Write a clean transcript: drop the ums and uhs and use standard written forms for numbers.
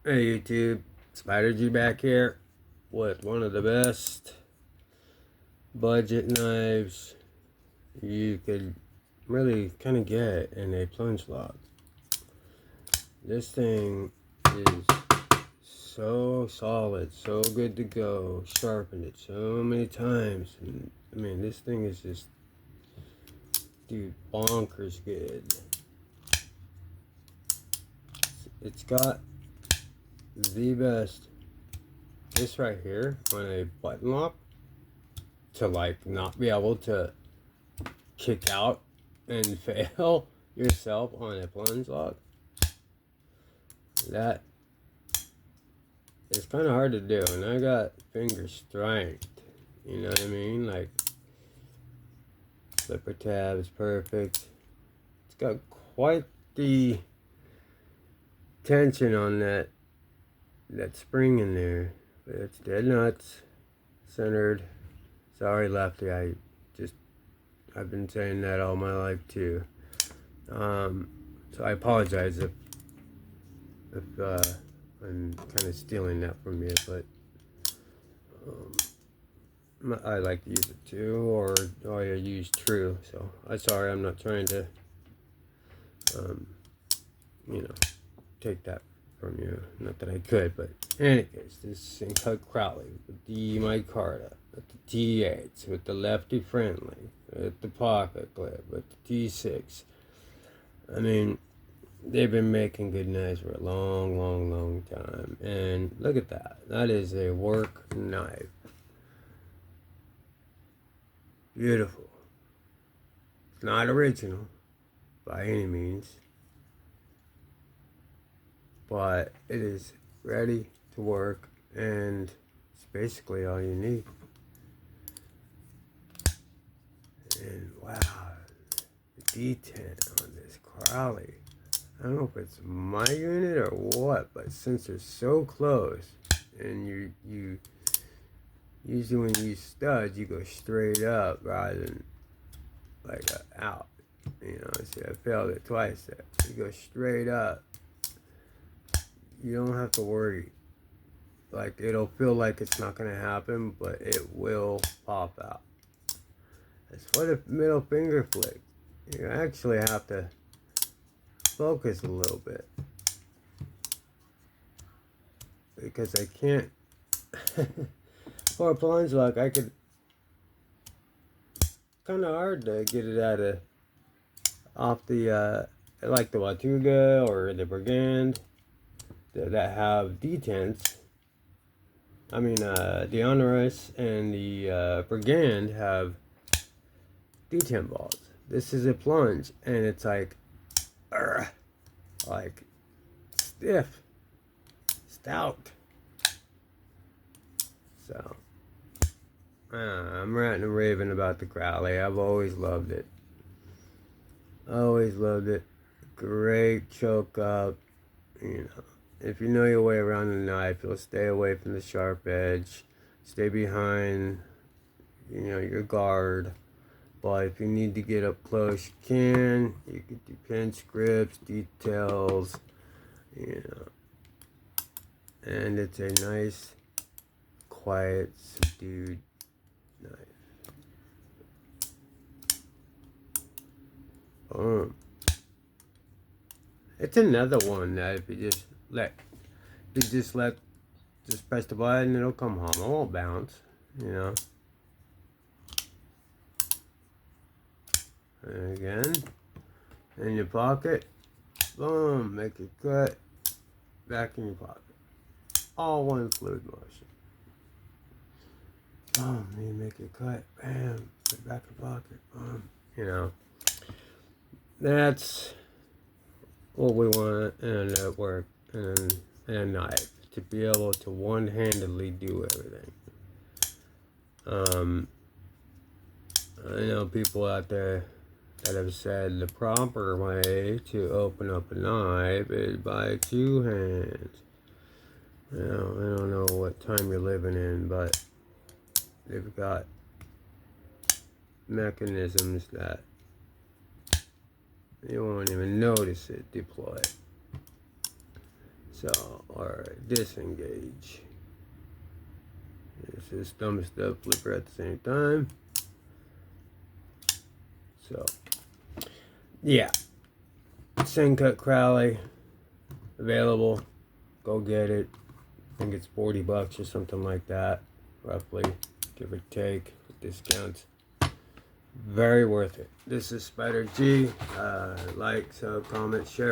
Hey YouTube, Spider G back here with one of the best budget knives you could really kind of get in a plunge log. This thing is so solid, so good to go, sharpened it so many times. And, I mean, this thing is just, dude, bonkers good. It's got the best, this right here on a button lock to like not be able to kick out and fail yourself on a plunge log. That is kind of hard to do, and I got finger strength. You know what I mean? Like, flipper tab is perfect. It's got quite the tension on that spring in there, but it's dead nuts, centered. Sorry, lefty. I've been saying that all my life too. So I apologize if I'm kind of stealing that from you, but I like to use it too, or I use True. So I'm sorry, I'm not trying to, you know, take that from you. Not that I could, but in any case, this Sencut Crowley with the micarta, with the T8s, with the lefty friendly, with the pocket clip, with the T6. I mean, they've been making good knives for a long time. And look at that. That is a work knife. Beautiful. It's not original by any means, but it is ready to work, and it's basically all you need. And wow, the D10 on this Crowley. I don't know if it's my unit or what, but since they're so close, and you usually when you use studs, you go straight up rather than like out. You know, see, I failed it twice there. You go straight up. You don't have to worry. Like, it'll feel like it's not gonna happen, but it will pop out. That's what a middle finger flick. You actually have to focus a little bit, because I can't. For a plunge lock, I could, kind of hard to get it off the like the Watuga or the Brigand that have detents. I mean, the Honoris and the Brigand have detent balls. This is a plunge, and it's like stiff, stout. So, I'm ranting and raving about the Crowley. I've always loved it. Always loved it. Great choke up. You know, if you know your way around the knife, you'll stay away from the sharp edge. Stay behind, your guard. But if you need to get up close, you can. You can do pinch grips, details, And it's a nice, quiet, subdued knife. Boom. It's another one that if you just press the button, it'll come home. It won't bounce, And again, in your pocket, boom, make a cut, back in your pocket. All one fluid motion. Boom, you make a cut, bam, put it back in your pocket, boom. That's what we want in a network and a knife, to be able to one-handedly do everything. I know people out there that have said the proper way to open up a knife is by two hands. I don't know what time you're living in, but they've got mechanisms that you won't even notice it deploy. So, or disengage. This is thumb step flipper at the same time. So, yeah. Sencut Crowley available. Go get it. I think it's $40 or something like that, roughly, give or take, with discounts. Very worth it. This is Spider G. Like, sub, comment, share.